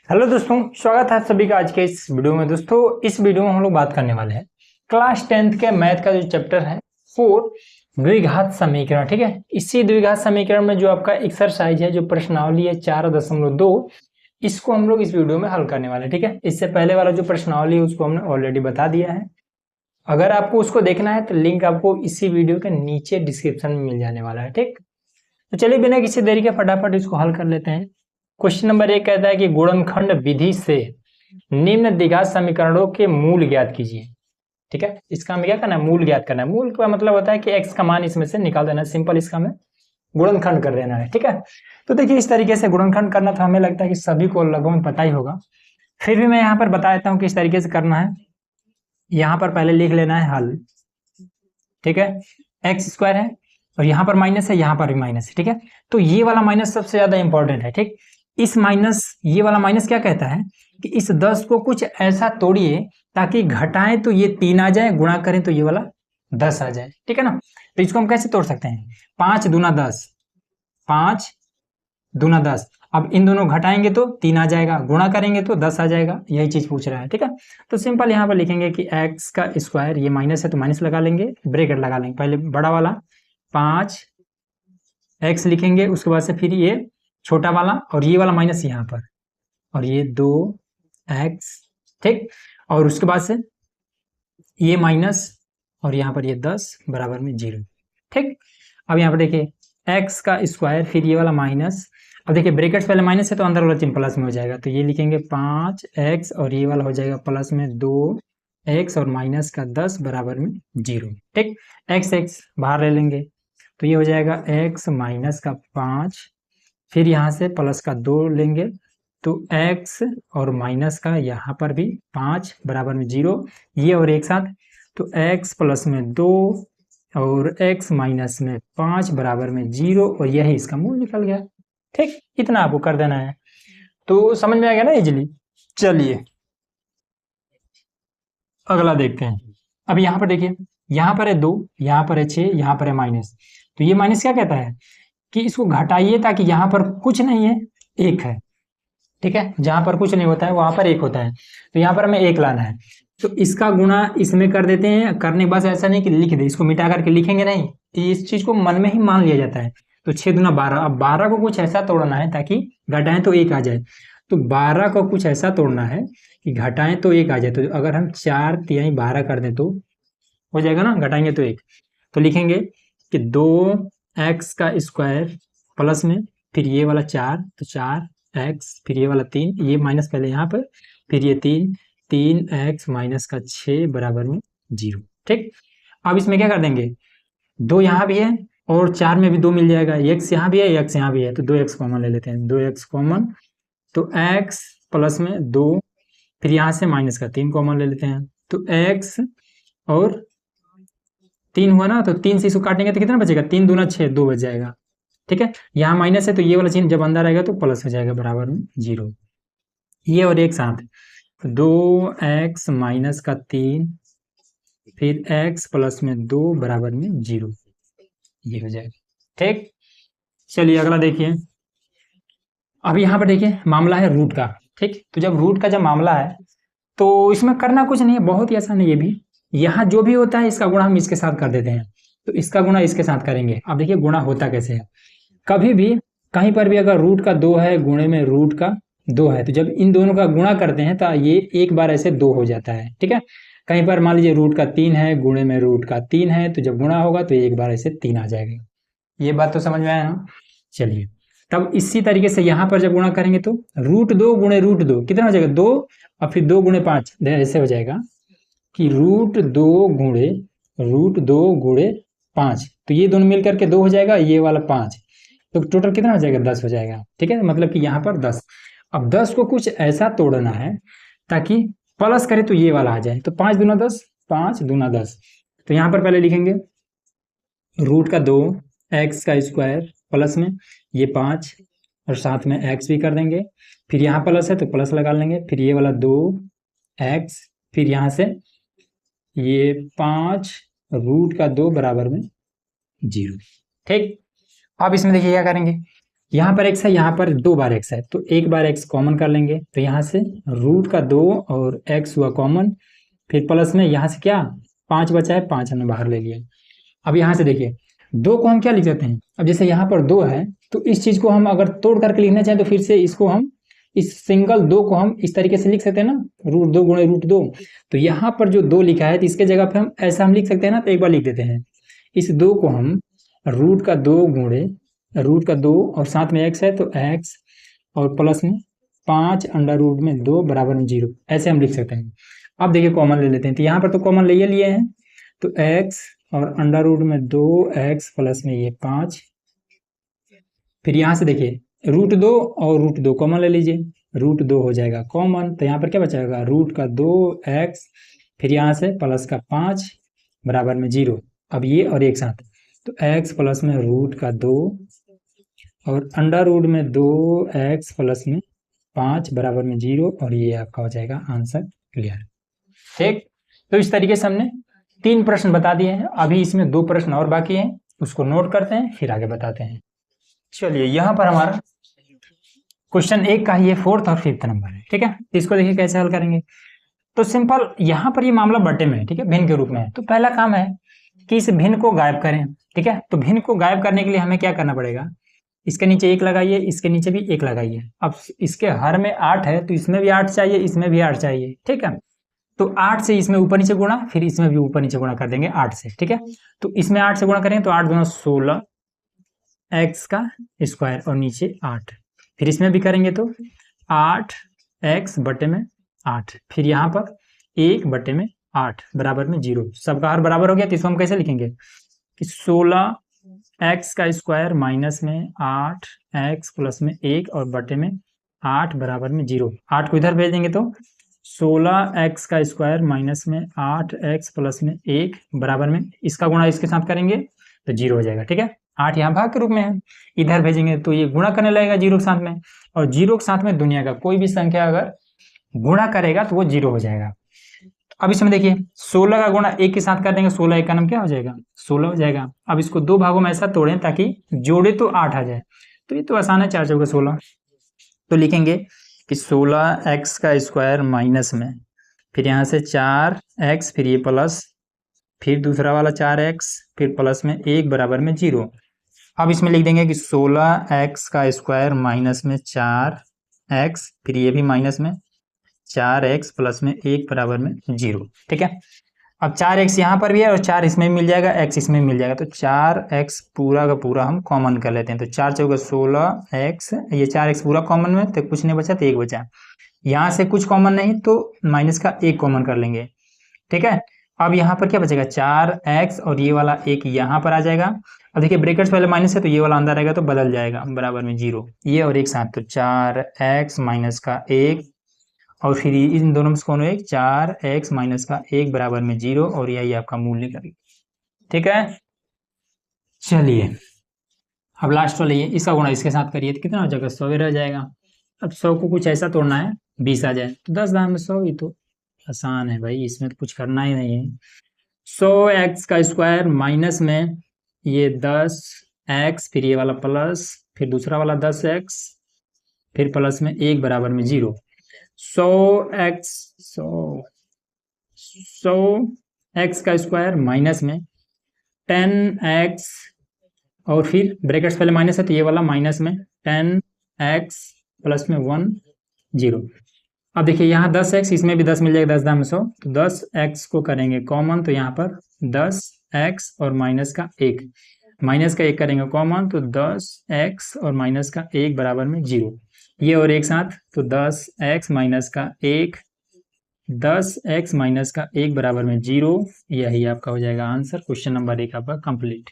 Hello दोस्तों, स्वागत है आप सभी का आज के इस वीडियो में। दोस्तों, इस वीडियो में हम लोग बात करने वाले हैं क्लास 10th के मैथ का जो चैप्टर है 4 द्विघात समीकरण। ठीक है, इसी द्विघात समीकरण में जो आपका एक्सरसाइज है, जो प्रश्नावली है 4.2, इसको हम लोग इस वीडियो में हल करने वाले हैं। ठीक है, इससे पहले वाला जो प्रश्नावली है उसको हमने ऑलरेडी बता दिया है। अगर आपको उसको देखना है तो लिंक आपको इसी वीडियो के नीचे डिस्क्रिप्शन में मिल जाने वाला है। ठीक, तो चलिए बिना किसी देरी के फटाफट इसको हल कर लेते हैं। क्वेश्चन नंबर 1 कहता है कि गुणनखंड विधि से निम्न द्विघात समीकरणों के मूल ज्ञात कीजिए। ठीक है, इसका हमें क्या करना है? मूल ज्ञात करना है। मूल का मतलब होता है कि x का मान इसमें से निकाल देना है। सिंपल इसका हमें गुणनखंड कर देना है। ठीक है, तो देखिए इस तरीके से गुणनखंड करना तो हमें लगता है कि सभी को लगभग पता ही होगा, फिर भी मैं यहाँ पर बता देता हूँ कि इस तरीके से करना है। यहाँ पर पहले लिख लेना है हल। ठीक है, एक्स स्क्वायर है और यहाँ पर माइनस है, यहाँ पर भी माइनस है। ठीक है, तो ये वाला माइनस सबसे ज्यादा इंपॉर्टेंट है। ठीक, इस माइनस, ये वाला माइनस क्या कहता है कि इस 10 को कुछ ऐसा तोड़िए ताकि घटाएं तो ये 3 आ जाए, गुणा करें तो ये वाला 10 आ जाए। ठीक है ना, तो इसको हम कैसे तोड़ सकते हैं? 5 दूना 10, 5 दूना 10। अब इन दोनों घटाएंगे तो 3 आ जाएगा, गुणा करेंगे तो 10 आ जाएगा। यही चीज पूछ रहा है। ठीक है, तो सिंपल यहाँ पर लिखेंगे कि एक्स का स्क्वायर, ये माइनस है तो माइनस लगा लेंगे, ब्रैकेट लगा लेंगे। पहले बड़ा वाला 5 एक्स लिखेंगे, उसके बाद से फिर ये छोटा वाला और ये वाला माइनस यहाँ पर, और ये 2 एक्स। ठीक, और उसके बाद से ये माइनस और यहाँ पर ये 10 बराबर में 0। ठीक, अब यहाँ पर देखिए एक्स का स्क्वायर, फिर ये वाला माइनस। अब देखिए ब्रैकेट्स पहले माइनस है तो अंदर वाला चिन्ह प्लस में हो जाएगा, तो ये लिखेंगे 5 एक्स और ये वाला हो जाएगा प्लस में 2 एक्स और माइनस का 10 बराबर में 0। ठीक, एक्स एक्स बाहर ले लेंगे तो ये हो जाएगा एक्स माइनस का 5, फिर यहाँ से प्लस का 2 लेंगे तो एक्स और माइनस का यहाँ पर भी 5 बराबर में 0, ये और एक साथ, तो एक्स प्लस में 2 और एक्स माइनस में 5 बराबर में 0, और यही इसका मूल निकल गया। ठीक, इतना आपको कर देना है, तो समझ में आ गया ना इजीली। चलिए अगला देखते हैं। अब यहाँ पर देखिए, यहाँ पर है 2, यहाँ पर है 6, यहाँ पर है माइनस। तो ये माइनस क्या कहता है कि इसको घटाइए ताकि यहाँ पर कुछ नहीं है, 1 है। ठीक है, जहां पर कुछ नहीं होता है वहां पर 1 होता है, तो यहाँ पर हमें 1 लाना है। तो इसका गुणा इसमें कर देते हैं। करने के बाद ऐसा नहीं कि लिख दे, इसको मिटा करके लिखेंगे नहीं, इस चीज को मन में ही मान लिया जाता है। तो 6 दूना 12। अब 12 को कुछ ऐसा तोड़ना है ताकि घटाएं तो 1 आ जाए। तो 12 को कुछ ऐसा तोड़ना है कि घटाएं तो 1 आ जाए। तो अगर हम 4 तिहाई 12 कर दें तो हो जाएगा ना, घटाएंगे तो 1। तो लिखेंगे कि 2 एक्स का स्क्वायर प्लस में फिर ये वाला 4, तो 4 एक्स, फिर ये वाला 3, ये माइनस पहले यहाँ पर, फिर ये 3 एक्स माइनस का 6 बराबर में 0। ठीक, अब इसमें क्या कर देंगे, 2 यहाँ भी है और 4 में भी 2 मिल जाएगा, एक्स यहाँ भी है, एक्स यहाँ भी है, तो 2 एक्स कॉमन ले लेते हैं। 2 एक्स कॉमन, तो एक्स प्लस में 2, फिर यहाँ से माइनस का 3 कॉमन ले लेते हैं, तो एक्स और 3 हुआ ना, तो 3 से इसको काटेंगे तो कितना बचेगा? 3 दूना 6, 2 बच जाएगा। ठीक है, यहाँ माइनस है तो ये वाला चिन्ह जब अंदर आएगा तो प्लस हो जाएगा बराबर में 0। ये और एक साथ, 2 एक्स माइनस का 3, फिर एक्स प्लस में 2 बराबर में 0, ये हो जाएगा। ठीक, चलिए अगला देखिए। अब यहाँ पर देखिए मामला है रूट का। ठीक, तो जब रूट का जब मामला है तो इसमें करना कुछ नहीं है, बहुत ही आसान है ये भी। यहाँ जो भी होता है इसका गुणा हम इसके साथ कर देते हैं, तो इसका गुणा इसके साथ करेंगे। अब देखिए गुणा होता कैसे है, कभी भी कहीं पर भी अगर रूट का 2 है, गुणे में रूट का 2 है, तो जब इन दोनों का गुणा करते हैं तो ये एक बार ऐसे 2 हो जाता है। ठीक है, कहीं पर मान लीजिए रूट का 3 है, गुणे में रूट का 3 है, तो जब गुणा होगा तो एक बार ऐसे 3 आ जाएगा। ये बात तो समझ में आया ना। चलिए, तब इसी तरीके से यहाँ पर जब गुणा करेंगे तो रूट 2 गुणे रूट 2 कितना हो जाएगा? 2, और फिर 2 गुणे 5, ऐसे हो जाएगा कि रूट 2 गुणे 5, तो ये दोनों मिल करके 2 हो जाएगा, ये वाला 5, तो टोटल कितना हो जाएगा? 10 हो जाएगा। ठीक है, मतलब कि यहाँ पर 10। अब 10 को कुछ ऐसा तोड़ना है ताकि प्लस करे तो ये वाला आ जाए, तो 5 दूना 10, 5 दूना 10। तो यहाँ पर पहले लिखेंगे रूट का 2 एक्स का स्क्वायर प्लस में ये 5 और साथ में एक्स भी कर देंगे, फिर यहाँ प्लस है तो प्लस लगा लेंगे, फिर ये वाला 2 एक्स, फिर यहाँ से ये 5 रूट का 2 बराबर में 0। ठीक, अब इसमें देखिए क्या करेंगे, यहाँ पर x है, यहाँ पर 2 बार x है, तो 1 बार x कॉमन कर लेंगे, तो यहाँ से रूट का 2 और x हुआ कॉमन, फिर प्लस में यहाँ से क्या 5 बचा है, 5 हमने बाहर ले लिया। अब यहाँ से देखिए 2 को हम क्या लिख सकते हैं, अब जैसे यहाँ पर 2 है तो इस चीज को हम अगर तोड़ करके लिखना चाहें तो फिर से इसको हम इस सिंगल 2 को हम इस तरीके से लिख सकते हैं ना, रूट 2 गुणे रूट 2। तो यहाँ पर जो 2 लिखा है तो इसके जगह पे हम ऐसा हम लिख सकते हैं ना, तो एक बार लिख देते हैं, इस 2 को हम रूट का 2 गुणे रूट का 2 और साथ में x है तो x और प्लस में 5 अंडर रूट में 2 बराबर में 0, ऐसे हम लिख सकते हैं। अब देखिए कॉमन ले लेते हैं, तो यहाँ पर तो कॉमन ले लिए हैं, तो x और अंडर रूट में 2x प्लस में ये 5, फिर यहाँ से देखिए रूट 2 और रूट 2 कॉमन ले लीजिए, रूट 2 हो जाएगा कॉमन, तो यहाँ पर क्या बचाएगा रूट का 2x, फिर यहाँ से प्लस का 5 बराबर में 0। अब ये और एक साथ, तो x प्लस में रूट का 2 और अंडर रूट में 2x प्लस में 5 बराबर में 0, और ये आपका हो जाएगा आंसर क्लियर। ठीक, तो इस तरीके से हमने 3 प्रश्न बता दिए हैं, अभी इसमें 2 प्रश्न और बाकी हैं, उसको नोट करते हैं फिर आगे बताते हैं। चलिए यहाँ पर हमारा क्वेश्चन 1 का ये 4th और 5th नंबर है, ठीक है। इसको देखिए कैसे हल करेंगे। तो सिंपल यहाँ पर ये मामला बटे में है, ठीक है, भिन्न के रूप में है। तो पहला काम है कि इस भिन्न को गायब करें, ठीक है। तो भिन्न को गायब करने के लिए हमें क्या करना पड़ेगा, इसके नीचे 1 लगाइए, इसके नीचे भी 1 लगाइए। अब इसके हर में 8 है तो इसमें भी 8 चाहिए, इसमें भी 8 चाहिए, ठीक है। तो 8 से इसमें ऊपर नीचे गुणा, फिर इसमें भी ऊपर नीचे गुणा कर देंगे 8 से, ठीक है। तो इसमें 8 से गुणा करेंगे तो 8 दूना 16 x का स्क्वायर और नीचे 8, फिर इसमें भी करेंगे तो 8 x बटे में 8, फिर यहाँ पर 1 बटे में 8 बराबर में 0। सबका हर बराबर हो गया तो इसको हम कैसे लिखेंगे कि 16 x का स्क्वायर माइनस में 8 x प्लस में 1 और बटे में 8 बराबर में 0। 8 को इधर भेज देंगे तो 16 x का स्क्वायर माइनस में 8 x प्लस में 1 बराबर में, इसका गुणा इसके साथ करेंगे तो 0 हो जाएगा, ठीक है। 8 यहाँ भाग के रूप में है, इधर भेजेंगे तो ये गुणा करने लगेगा 0 के साथ में, और 0 के साथ में दुनिया का कोई भी संख्या अगर गुणा करेगा तो वो 0 हो जाएगा। अब इसमें देखिए 16 का गुणा 1 के साथ कर देंगे, 16 1 का नाम क्या हो जाएगा 16 हो जाएगा। अब इसको 2 भागों में ऐसा तोड़ें ताकि जोड़े तो 8 आ जाए, तो ये तो आसान है, 4 चौके 16। तो लिखेंगे कि 16 x का स्क्वायर माइनस में, फिर यहाँ से 4 x, फिर ये प्लस, फिर दूसरा वाला 4 x, फिर प्लस में 1 बराबर में 0। अब इसमें लिख देंगे कि 16 x का स्क्वायर माइनस में 4 x, फिर ये भी माइनस में 4x प्लस में 1 बराबर में 0, ठीक है। अब 4x यहाँ पर भी है और 4 इसमें भी मिल जाएगा, x इसमें भी मिल जाएगा, तो 4x पूरा का पूरा हम कॉमन कर लेते हैं। तो 4 चौके 16x, ये 4x पूरा कॉमन में, तो कुछ नहीं बचा तो 1 बचा। यहाँ से कुछ कॉमन नहीं तो माइनस का 1 कॉमन कर लेंगे, ठीक है। अब यहाँ पर क्या बचेगा 4x और ये वाला 1 यहाँ पर आ जाएगा। अब देखिए ब्रैकेट्स पहले माइनस है तो ये वाला अंदर आएगा तो बदल जाएगा बराबर में 0, ये और एक साथ, तो 4x माइनस का 1 और फिर इन दोनों में से कौन हो 1, 4x माइनस का 1 बराबर में 0, और यही आपका मूल्य करेगा, ठीक है। चलिए अब लास्ट वाले ये इसका गुणा इसके साथ करिए तो कितना हो जाएगा 100 रह जाएगा। अब 100 को कुछ ऐसा तोड़ना है 20 आ जाए तो 10 दाम में 100, ये तो आसान है भाई, इसमें तो कुछ करना ही नहीं है। 100x का स्क्वायर माइनस में ये 10x, फिर ये वाला प्लस, फिर दूसरा वाला 10x, फिर प्लस में 1 बराबर में 0। 100x का स्क्वायर माइनस में 10x, और फिर ब्रैकेट्स पहले माइनस है तो ये वाला माइनस में 10x प्लस में 1 0। अब देखिए यहाँ 10x, इसमें भी 10 मिल जाएगा, 10 दाम में 100, तो 10x को करेंगे कॉमन, तो यहाँ पर 10x और माइनस का 1 करेंगे कॉमन, तो 10x और माइनस का 1 बराबर में 0, ये और एक साथ, तो 10x माइनस का 1, 10x माइनस का 1 बराबर में 0, यही आपका हो जाएगा आंसर। क्वेश्चन नंबर 1 आपका कंप्लीट,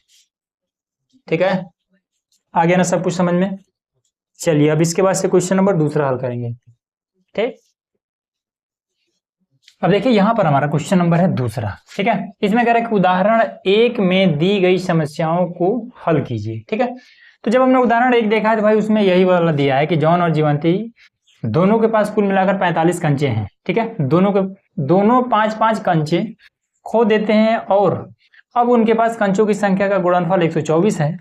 ठीक है। आ गया ना सब कुछ समझ में। चलिए अब इसके बाद से क्वेश्चन नंबर 2 हल करेंगे, ठीक। अब देखिए यहाँ पर हमारा क्वेश्चन नंबर है 2, ठीक है। इसमें कह रहा है कि उदाहरण 1 में दी गई समस्याओं को हल कीजिए, ठीक है। तो जब हमने उदाहरण 1 देखा है तो भाई उसमें यही वाला दिया है कि जॉन और जीवंती दोनों के पास कुल मिलाकर 45 कंचे हैं, ठीक है। दोनों 5-5 कंचे खो देते हैं, और अब उनके पास कंचों की संख्या का गुणनफल 124 है।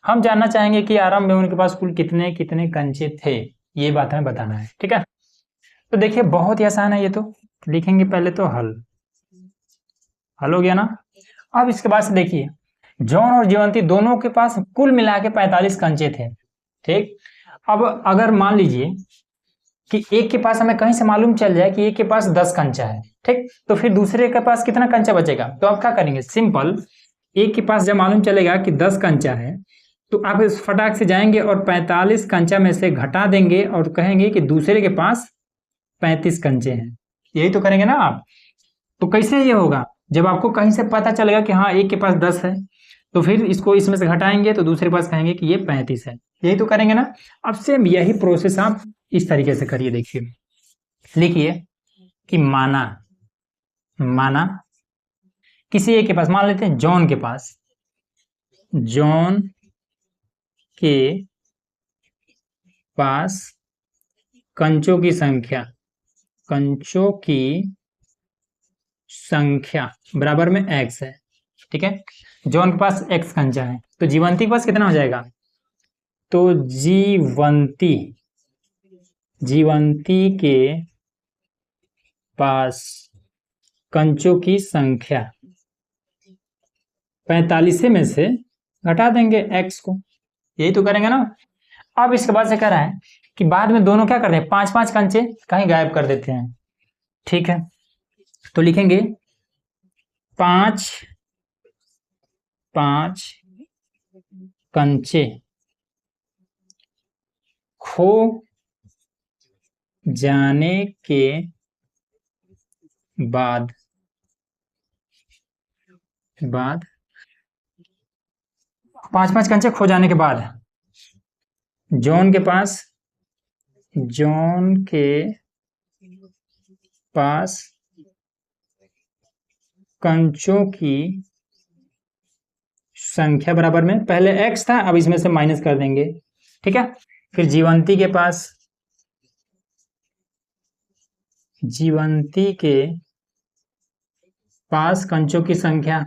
हम जानना चाहेंगे कि आरंभ में उनके पास कुल कितने कितने कंचे थे, ये बात हमें बताना है। ठीक है, तो देखिए बहुत ही आसान है ये, तो लिखेंगे पहले तो हल हो गया ना। अब इसके बाद से देखिए जॉन और जीवंती दोनों के पास कुल मिला के 45 कंचे थे। ठीक, अब अगर मान लीजिए कि एक के पास हमें कहीं से मालूम चल जाए कि एक के पास 10 कंचा है, ठीक, तो फिर दूसरे के पास कितना कंचा बचेगा, तो आप क्या करेंगे, सिंपल, एक के पास जब मालूम चलेगा कि 10 कंचा है तो आप इस फटाक से जाएंगे और 45 कंचा में से घटा देंगे और कहेंगे कि दूसरे के पास 35 कंचे हैं। यही तो करेंगे ना आप। तो कैसे ये होगा, जब आपको कहीं से पता चलेगा कि हाँ एक के पास 10 है तो फिर इसको इसमें से घटाएंगे तो दूसरे पास कहेंगे कि ये 35 है। यही तो करेंगे ना। अब सेम यही प्रोसेस आप इस तरीके से करिए। देखिए लिखिए कि माना किसी एक के पास, मान लेते हैं जॉन के पास कंचों की संख्या बराबर में x है। ठीक है, जॉन के पास x कंचा है, तो जीवंती के पास कितना हो जाएगा, तो जीवंती के पास कंचों की संख्या 45 में से घटा देंगे x को। यही तो करेंगे ना। अब इसके बाद से कह रहा है कि बाद में दोनों क्या कर रहे हैं, 5-5 कंचे कहीं गायब कर देते हैं। ठीक है, तो लिखेंगे 5 कंचे खो जाने के बाद 5-5 कंचे खो जाने के बाद जॉन के पास कंचों की संख्या बराबर में, पहले x था अब इसमें से माइनस कर देंगे। ठीक है, फिर जीवंती के पास कंचों की संख्या,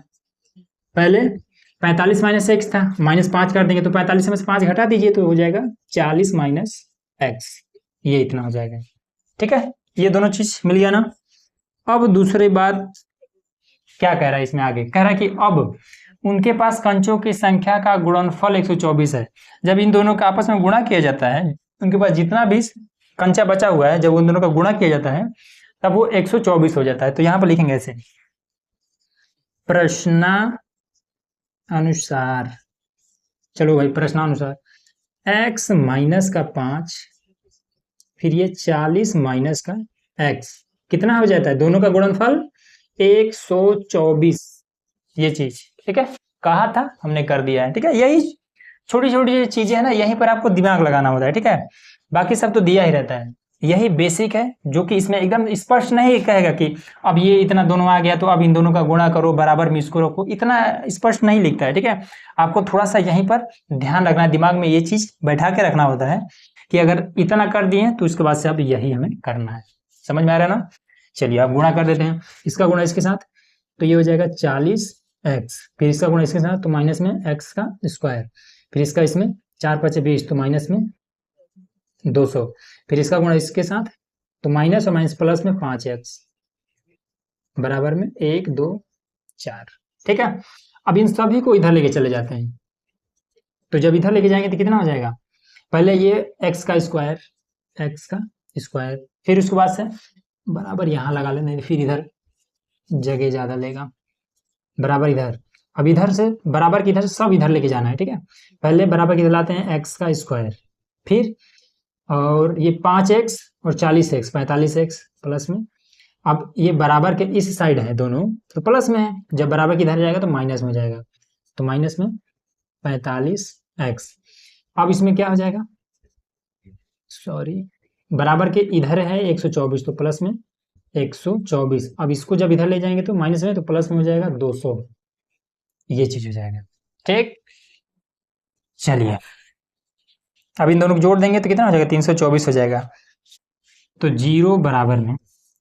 पहले 45 माइनस x था, -5 कर देंगे तो 45 में से 5 घटा दीजिए तो हो जाएगा 40 माइनस x, ये इतना हो जाएगा। ठीक है, ये दोनों चीज मिल गया ना। अब दूसरी बात क्या कह रहा है इसमें, आगे कह रहा है कि अब उनके पास कंचों की संख्या का गुणनफल 124 है। जब इन दोनों का आपस में गुणा किया जाता है, उनके पास जितना भी कंचा बचा हुआ है, जब उन दोनों का गुणा किया जाता है तब वो 124 हो जाता है। तो यहां पर लिखेंगे ऐसे, प्रश्नानुसार, चलो भाई प्रश्नानुसार x माइनस का 5 फिर ये 40 माइनस का x कितना हो जाता है, दोनों का गुणनफल 124, ये चीज। ठीक है, कहा था हमने कर दिया है। ठीक है, यही छोटी छोटी चीजें है ना, यहीं पर आपको दिमाग लगाना होता है। ठीक है, बाकी सब तो दिया ही रहता है, यही बेसिक है जो कि इसमें एकदम स्पष्ट नहीं कहेगा कि अब ये इतना दोनों आ गया तो अब इन दोनों का गुणा करो बराबर में इसको रखो, इतना स्पष्ट नहीं लिखता है। ठीक है, आपको थोड़ा सा यहीं पर ध्यान रखना है, दिमाग में ये चीज बैठा के रखना होता है कि अगर इतना कर दिए तो इसके बाद से अब यही हमें करना है। समझ में आ रहा है ना। चलिए आप गुणा कर देते हैं, इसका गुणा इसके साथ तो ये हो जाएगा 40x, फिर इसका गुणा इसके साथ तो माइनस में x का स्क्वायर, फिर इसका इसमें 4×5=20 तो माइनस में 200, फिर इसका गुणा इसके साथ तो माइनस और माइनस प्लस में 5x बराबर में 1 2 4। ठीक है, अब इन सभी को इधर लेके चले जाते हैं, तो जब इधर लेके जाएंगे तो कितना हो जाएगा, पहले ये x का स्क्वायर फिर उसके बाद से बराबर यहाँ लगा लेना, फिर इधर जगह ज्यादा लेगा, बराबर इधर, अब इधर से बराबर की इधर सब इधर लेके जाना है। ठीक है, पहले बराबर की इधर लाते हैं x का स्क्वायर, फिर और ये 5x और 40x 45x प्लस में, अब ये बराबर के इस साइड है दोनों तो प्लस में है, जब बराबर की इधर जाएगा तो माइनस में जाएगा, तो माइनस में 45x। अब इसमें क्या हो जाएगा, सॉरी बराबर के इधर है 124 तो प्लस में 124, अब इसको जब इधर ले जाएंगे तो माइनस में, तो प्लस में हो जाएगा 200, ये चीज हो जाएगा। ठीक, चलिए अब इन दोनों को जोड़ देंगे तो कितना हो जाएगा, 324 हो जाएगा। तो 0 बराबर में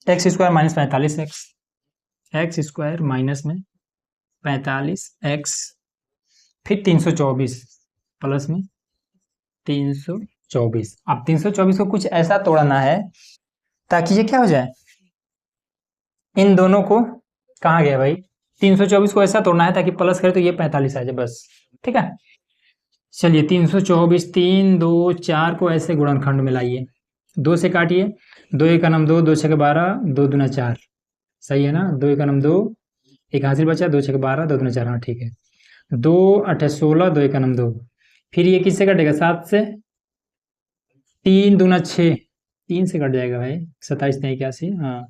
x square minus 45x, x square minus में 45x फिर 324, प्लस में 324। अब 324 को कुछ ऐसा तोड़ना है ताकि ये क्या हो जाए, इन दोनों को, कहाँ गया भाई, 324 को ऐसा तोड़ना है ताकि प्लस करे तो ये 45 आ जाए बस। ठीक है, चलिए 324, 3 2 4 को ऐसे गुणनखंड में लाइए, 2 से काटिए, 2 एक का नाम 2, 2 छः 12, 2 दूना 4, सही है ना, 2 एक का नाम 2, एक हासिल बचा, 2 छः 12, 2 दूना 4, हाँ ठीक है, 2 8 16, 2 एक का नाम 2, फिर ये किससे कटेगा, 7 से, 3 दूना 6, 3 से कट जाएगा भाई, 27 नहीं 81, हाँ,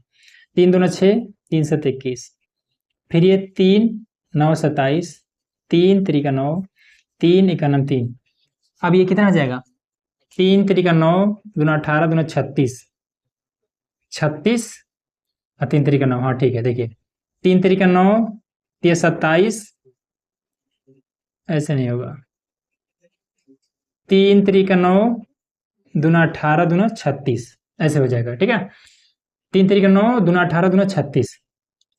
3 दूना 6, 3 7 21, फिर ये 3 9 27, 3 3 9, 3 1 3, अब ये कितना आ जाएगा, 3 3 9 दूना 18 दूना 36, 36 और 3 3 9, हाँ ठीक है, देखिए 3 3 9, ये 27, ऐसे नहीं होगा, 3 3 9 दूना 18 दूना 36, ऐसे हो जाएगा। ठीक है, 3 3 9 दूना 18 दूना 36,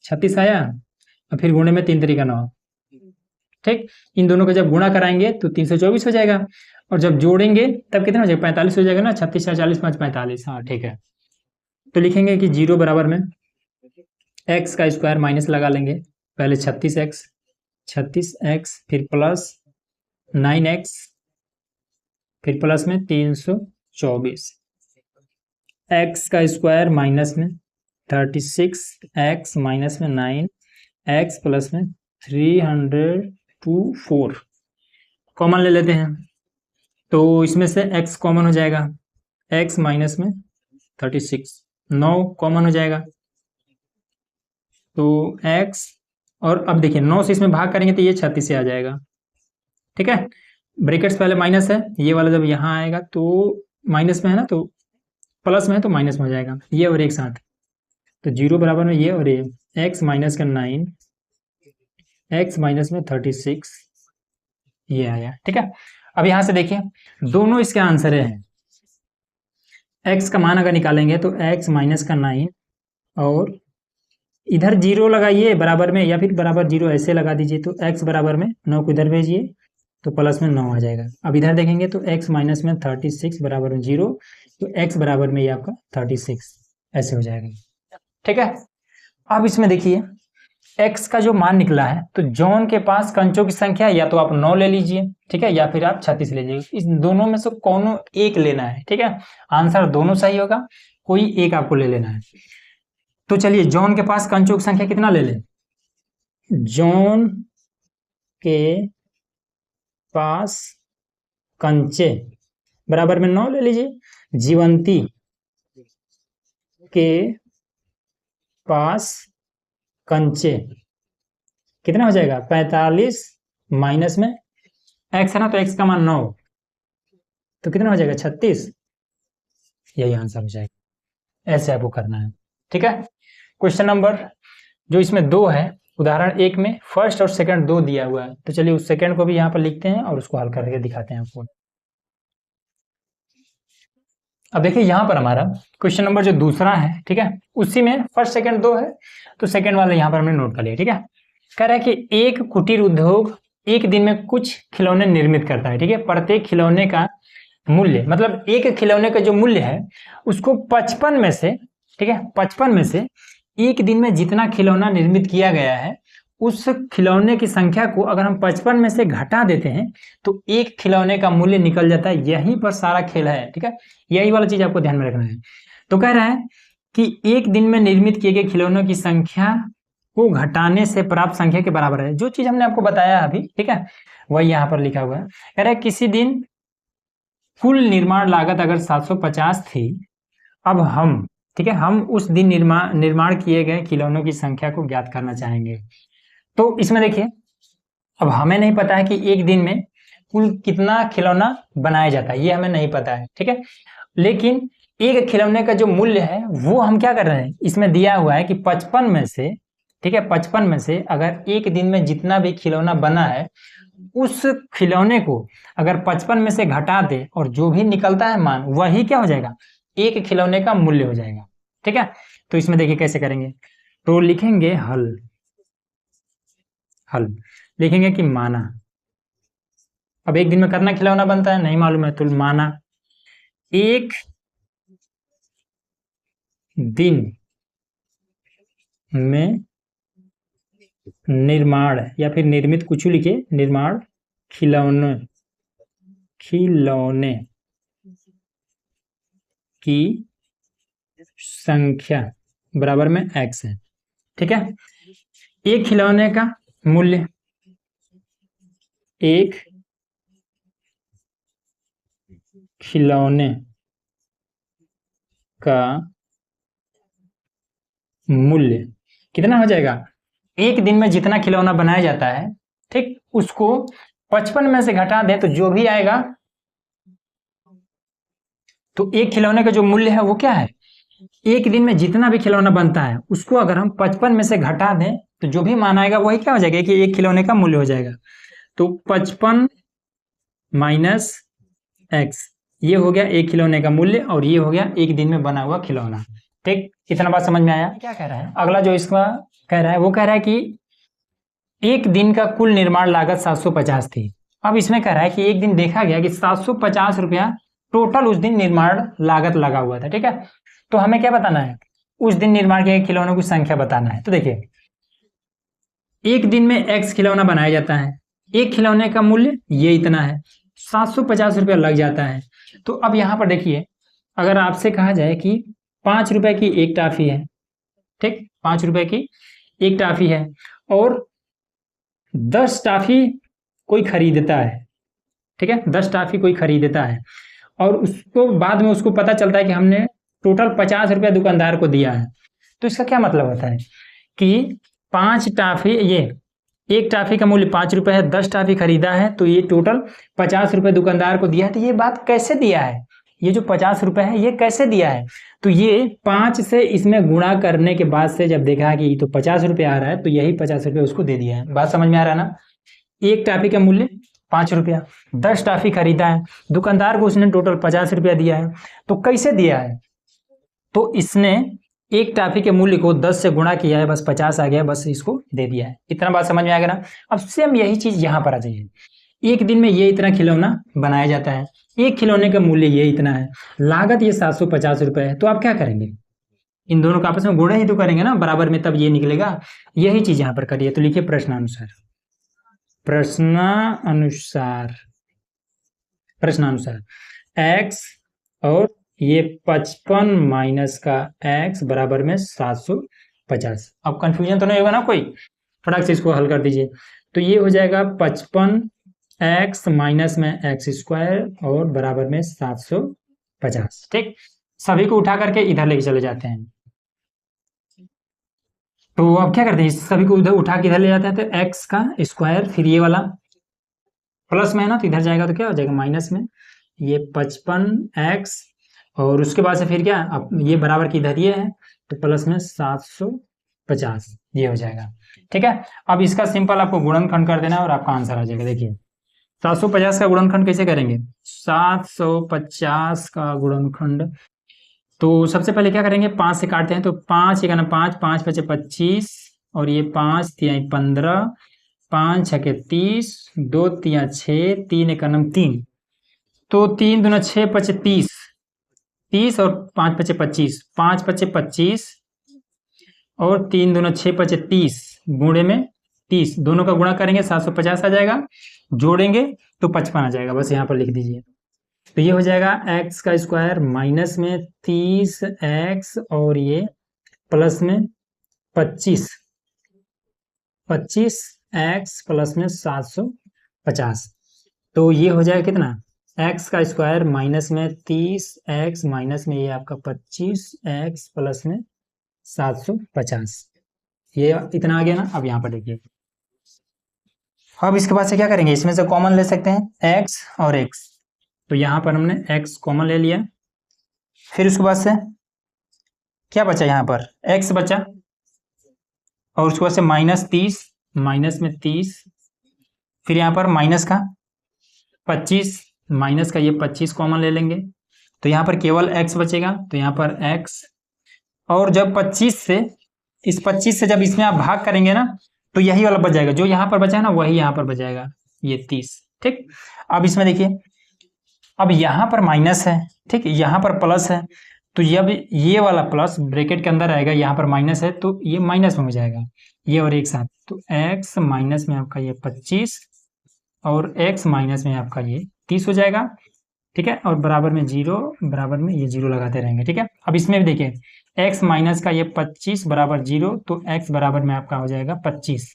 36 आया, और फिर गुणे में 3 3 9, ठीक, इन दोनों को जब गुणा कराएंगे तो 324 हो जाएगा, और जब जोड़ेंगे तब कितना हो जाएगा, 45 हो जाएगा ना, 36 40 5 45, हाँ ठीक है। तो लिखेंगे कि 0 बराबर में एक्स का स्क्वायर माइनस लगा लेंगे, पहले 36x, फिर प्लस 9x, फिर प्लस में 324, एक्स का स्क्वायर माइनस में 36x माइनस में 9x प्लस में 324, कॉमन ले लेते हैं, तो इसमें से x कॉमन हो जाएगा, x माइनस में 36, 9 कॉमन हो जाएगा, तो x, और अब देखिए 9 से इसमें भाग करेंगे तो ये 36 से आ जाएगा। ठीक है, ब्रैकेट्स पहले माइनस है, ये वाला जब यहाँ आएगा तो माइनस में है ना, तो प्लस में है तो माइनस में हो जाएगा, ये और एक साथ, तो 0 बराबर में ये और ये, x माइनस का 9, x माइनस में 36, ये आया। ठीक है, अब यहां से देखिए दोनों इसके आंसर हैं, x का मान अगर निकालेंगे तो x माइनस का 9, और इधर 0 लगाइए बराबर में, या फिर बराबर 0 ऐसे लगा दीजिए, तो x बराबर में 9 को इधर भेजिए तो प्लस में 9 आ जाएगा। अब इधर देखेंगे तो x माइनस में 36 बराबर में 0, तो x बराबर में ये आपका 36 ऐसे हो जाएगा। ठीक है, अब इसमें देखिए x का जो मान निकला है, तो जॉन के पास कंचों की संख्या या तो आप 9 ले लीजिए, ठीक है, या फिर आप 36 ले लीजिए, इस दोनों में से कोनो एक लेना है। ठीक है, आंसर दोनों सही होगा, कोई एक आपको ले लेना है। तो चलिए जॉन के पास कंचों की संख्या कितना ले लें, जॉन के पास कंचे बराबर में 9 ले लीजिए, जीवंती के पास कंचे कितना हो जाएगा, 45 माइनस में x है ना, तो x का मान 9, तो कितना हो जाएगा 36, यही आंसर हो जाएगा। ऐसे आपको करना है। ठीक है, क्वेश्चन नंबर जो इसमें 2 है, उदाहरण 1 में फर्स्ट और सेकंड 2 दिया हुआ है, तो चलिए उस सेकंड को भी यहाँ पर लिखते हैं और उसको हल करके दिखाते हैं आपको। अब देखिए यहाँ पर हमारा क्वेश्चन नंबर जो दूसरा है, ठीक है, उसी में फर्स्ट सेकंड 2 है, तो सेकंड वाला यहाँ पर हमने नोट कर लिया। ठीक है, कह रहा है कि एक कुटीर उद्योग एक दिन में कुछ खिलौने निर्मित करता है। ठीक है, प्रत्येक खिलौने का मूल्य, मतलब एक खिलौने का जो मूल्य है उसको 55 में से, ठीक है, 55 में से एक दिन में जितना खिलौना निर्मित किया गया है उस खिलौने की संख्या को अगर हम 55 में से घटा देते हैं तो एक खिलौने का मूल्य निकल जाता है। यहीं पर सारा खेल है। ठीक है, यही वाला चीज आपको ध्यान में रखना है। तो कह रहा है कि एक दिन में निर्मित किए गए खिलौनों की संख्या को घटाने से प्राप्त संख्या के बराबर है, जो चीज हमने आपको बताया अभी। ठीक है, वही यहाँ पर लिखा हुआ है। कह रहा है किसी दिन कुल निर्माण लागत अगर 750 थी, अब हम, ठीक है, हम उस दिन निर्माण किए गए खिलौनों की संख्या को ज्ञात करना चाहेंगे। तो इसमें देखिए अब हमें नहीं पता है कि एक दिन में कुल कितना खिलौना बनाया जाता है, ये हमें नहीं पता है। ठीक है, लेकिन एक खिलौने का जो मूल्य है वो हम क्या कर रहे हैं, इसमें दिया हुआ है कि 55 में से, ठीक है, 55 में से अगर एक दिन में जितना भी खिलौना बना है उस खिलौने को अगर 55 में से घटा दे और जो भी निकलता है मान वही क्या हो जाएगा, एक खिलौने का मूल्य हो जाएगा। ठीक है, तो इसमें देखिए कैसे करेंगे, तो लिखेंगे हल लिखेंगे कि माना अब एक दिन में कितना खिलौना बनता है नहीं मालूम है, तो माना एक दिन में निर्माण या फिर निर्मित, कुछ लिखे, निर्माण खिलौने की संख्या बराबर में x है। ठीक है, एक खिलौने का मूल्य, एक खिलौने का मूल्य कितना हो जाएगा, एक दिन में जितना खिलौना बनाया जाता है, ठीक, उसको 55 में से घटा दें तो जो भी आएगा, तो एक खिलौने का जो मूल्य है वो क्या है, एक दिन में जितना भी खिलौना बनता है उसको अगर हम 55 में से घटा दें तो जो भी मान आएगा वही क्या हो जाएगा कि एक खिलौने का मूल्य हो जाएगा। तो 55 माइनस एक्स, ये हो गया एक खिलौने का मूल्य और ये हो गया एक दिन में बना हुआ खिलौना। ठीक, इतना बात समझ में आया। क्या कह रहा है अगला जो इसका कह रहा है, वो कह रहा है कि एक दिन का कुल निर्माण लागत 750 थी। अब इसमें कह रहा है कि एक दिन देखा गया कि 750 रुपया टोटल उस दिन निर्माण लागत लगा हुआ था। ठीक है, तो हमें क्या बताना है, उस दिन निर्माण किए खिलौनों की संख्या बताना है। तो देखिए, एक दिन में x खिलौना बनाया जाता है, एक खिलौने का मूल्य ये इतना है, 750 रुपया लग जाता है। तो अब यहाँ पर देखिए, अगर आपसे कहा जाए कि 5 रुपए की एक टाफी है, ठीक, 5 रुपए की एक टाफी है और 10 टाफी कोई खरीदता है, ठीक है, 10 टाफी कोई खरीदता है और उसको बाद में उसको पता चलता है कि हमने टोटल 50 रुपया दुकानदार को दिया है। तो इसका क्या मतलब होता है कि 5 टाफी, ये एक टाफी का मूल्य 5 रुपए है, 10 टाफी खरीदा है, तो ये टोटल 50 रुपए दुकानदार को दिया है। तो ये बात कैसे दिया है, ये जो 50 रुपए है ये कैसे दिया है, तो ये 5 से इसमें गुणा करने के बाद से जब देखा कि ये तो 50 रुपए आ रहा है तो यही 50 रुपए उसको दे दिया है। बात समझ में आ रहा है ना, एक टाफी का मूल्य 5 रुपया, 10 टाफी खरीदा है, दुकानदार को उसने टोटल 50 रुपया दिया है। तो कैसे दिया है, तो इसने एक टाफी के मूल्य को 10 से गुणा किया है, बस 50 आ गया, बस इसको दे दिया है। इतना बात समझ में आ गया ना। अब सेम यही चीज यहाँ पर आ जाइए, एक दिन में ये इतना खिलौना बनाया जाता है, एक खिलौने का मूल्य ये इतना है, लागत ये 750 रुपए है। तो आप क्या करेंगे, इन दोनों का आपस में गुणा ही तो करेंगे ना बराबर में, तब ये निकलेगा। यही चीज यहाँ पर करिए। तो लिखिए प्रश्नानुसार, प्रश्नानुसार x और ये 55 माइनस का x बराबर में 750। अब कंफ्यूजन तो नहीं होगा ना कोई, फटाक से इसको हल कर दीजिए। तो ये हो जाएगा 55x माइनस में x स्क्वायर और बराबर में 750। ठीक, सभी को उठा करके इधर लेके चले जाते हैं। तो अब क्या करते हैं, सभी को उधर उठा के इधर ले जाते हैं, तो x का स्क्वायर, फिर ये वाला प्लस में है ना तो इधर जाएगा तो क्या हो जाएगा माइनस में, ये 55x और उसके बाद से फिर क्या, अब ये बराबर की इधर ये है तो प्लस में 750, ये हो जाएगा। ठीक है, अब इसका सिंपल आपको गुणनखंड कर देना है और आपका आंसर आ जाएगा। देखिए 750 का गुणनखंड कैसे करेंगे, 750 का गुणनखंड, तो सबसे पहले क्या करेंगे, 5 से काटते हैं, तो 5 एक 5, 5 5 25 और ये 5 3 15, 5 6 30, 2 3 6, 3 1 3, तो 3 2 6 5 30, 30 और 5 5 25, 5 5 25 और 3 2 6 5 30 गुणे में 30, दोनों का गुणा करेंगे 750 आ जाएगा, जोड़ेंगे तो 55 आ जाएगा, बस यहाँ पर लिख दीजिए। तो ये हो जाएगा x का स्क्वायर माइनस में 30x और ये प्लस में 25x प्लस में 750, तो ये हो जाएगा कितना, x का स्क्वायर माइनस में 30x माइनस में ये आपका 25x प्लस में 750, ये इतना आ गया ना। अब यहाँ पर देखिए, अब इसके बाद से क्या करेंगे, इसमें से कॉमन ले सकते हैं x और x, तो यहाँ पर हमने x कॉमन ले लिया, फिर उसके बाद से क्या बचा, यहाँ पर x बचा और उसके बाद से -30 माइनस में 30, फिर यहाँ पर माइनस का 25, माइनस का ये 25 कॉमन ले लेंगे, तो यहाँ पर केवल x बचेगा, तो यहाँ पर x, और जब 25 से इस 25 से जब इसमें आप भाग करेंगे ना तो यही वाला बच जाएगा, जो यहाँ पर बचा है ना वही यहाँ पर बच जाएगा, ये 30। ठीक, अब इसमें देखिए, अब यहाँ पर माइनस है, ठीक, यहाँ पर प्लस है, तो जब ये वाला प्लस ब्रैकेट के अंदर आएगा, यहाँ पर माइनस है तो ये माइनस में हो जाएगा, ये और एक साथ, तो x माइनस में आपका ये 25 और x माइनस में आपका ये 30 हो जाएगा, ठीक है। और बराबर में जीरो, बराबर में ये जीरो लगाते रहेंगे, ठीक है। अब इसमें भी देखिए x माइनस का ये 25 बराबर जीरो, तो x बराबर में आपका हो जाएगा 25।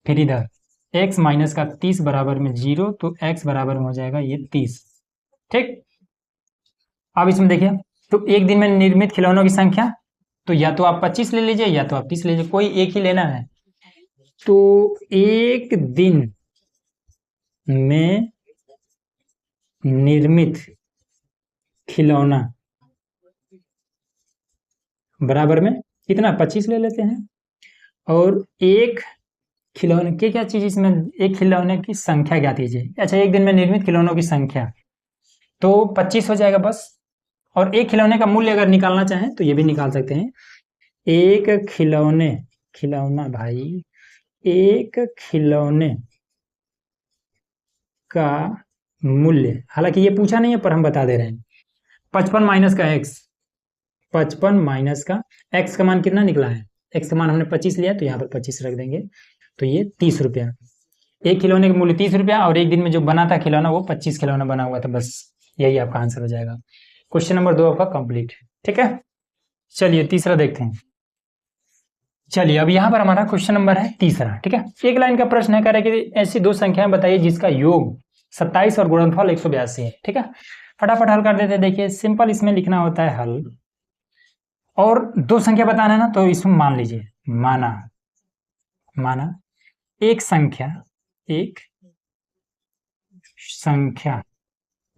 फिर इधर x माइनस का 30 बराबर में जीरो, तो x बराबर में हो जाएगा ये 30, ठीक। अब इसमें देखिए, तो एक दिन में निर्मित खिलौनों की संख्या, तो या तो आप 25 ले लीजिए या तो आप 30 ले लीजिए, कोई एक ही लेना है। तो एक दिन में निर्मित खिलौना बराबर में कितना, 25 ले लेते हैं। और एक खिलौने की क्या चीज इसमें, एक खिलौने की संख्या ज्ञात कीजिए। अच्छा, एक दिन में निर्मित खिलौनों की संख्या तो 25 हो जाएगा बस। और एक खिलौने का मूल्य अगर निकालना चाहें तो ये भी निकाल सकते हैं। एक खिलौना भाई, एक खिलौने का मूल्य, हालांकि ये पूछा नहीं है पर हम बता दे रहे हैं, 55 माइनस का x, 55 माइनस का x का मान कितना निकला है, x का मान हमने 25 लिया, तो यहाँ पर 25 रख देंगे, तो ये 30 रुपया। एक खिलौने का मूल्य 30 रुपया, और एक दिन में जो बना था खिलौना वो 25 खिलौना बना हुआ था, बस यही आपका आंसर हो जाएगा। क्वेश्चन नंबर 2 आपका कंप्लीट, ठीक है। चलिए तीसरा देखते हैं। चलिए अब यहाँ पर हमारा क्वेश्चन नंबर है तीसरा, ठीक है। एक लाइन का प्रश्न है, कह रहा है कि ऐसी दो संख्याएं बताइए जिसका योग 27 और गुणनफल 182 है, ठीक है। फटाफट हल कर देते हैं। देखिए सिंपल इसमें लिखना होता है हल, और दो संख्या बताना है ना, तो इसमें मान लीजिए, माना एक संख्या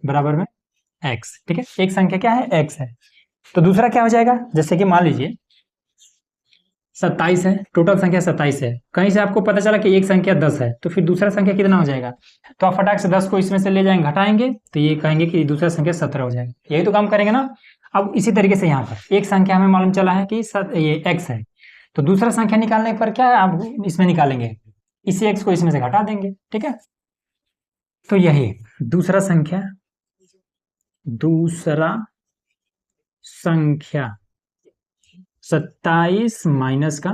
बराबर में x, ठीक है। एक संख्या क्या है, x है, तो दूसरा क्या हो जाएगा, जैसे कि मान लीजिए 27 है, टोटल संख्या 27 है, कहीं से आपको पता चला कि एक संख्या 10 है, तो फिर दूसरा संख्या कितना हो जाएगा, तो आप फटाक से 10 को इसमें से ले जाएंगे, घटाएंगे, तो ये कहेंगे कि दूसरा संख्या 17 हो जाएगा। यही तो काम करेंगे ना। अब इसी तरीके से यहाँ पर एक संख्या हमें मालूम चला है कि ये x है, तो दूसरा संख्या निकालने पर क्या है, आप इसमें निकालेंगे, इसी x को इसमें से घटा देंगे, ठीक है। तो यही दूसरा संख्या 27 माइनस का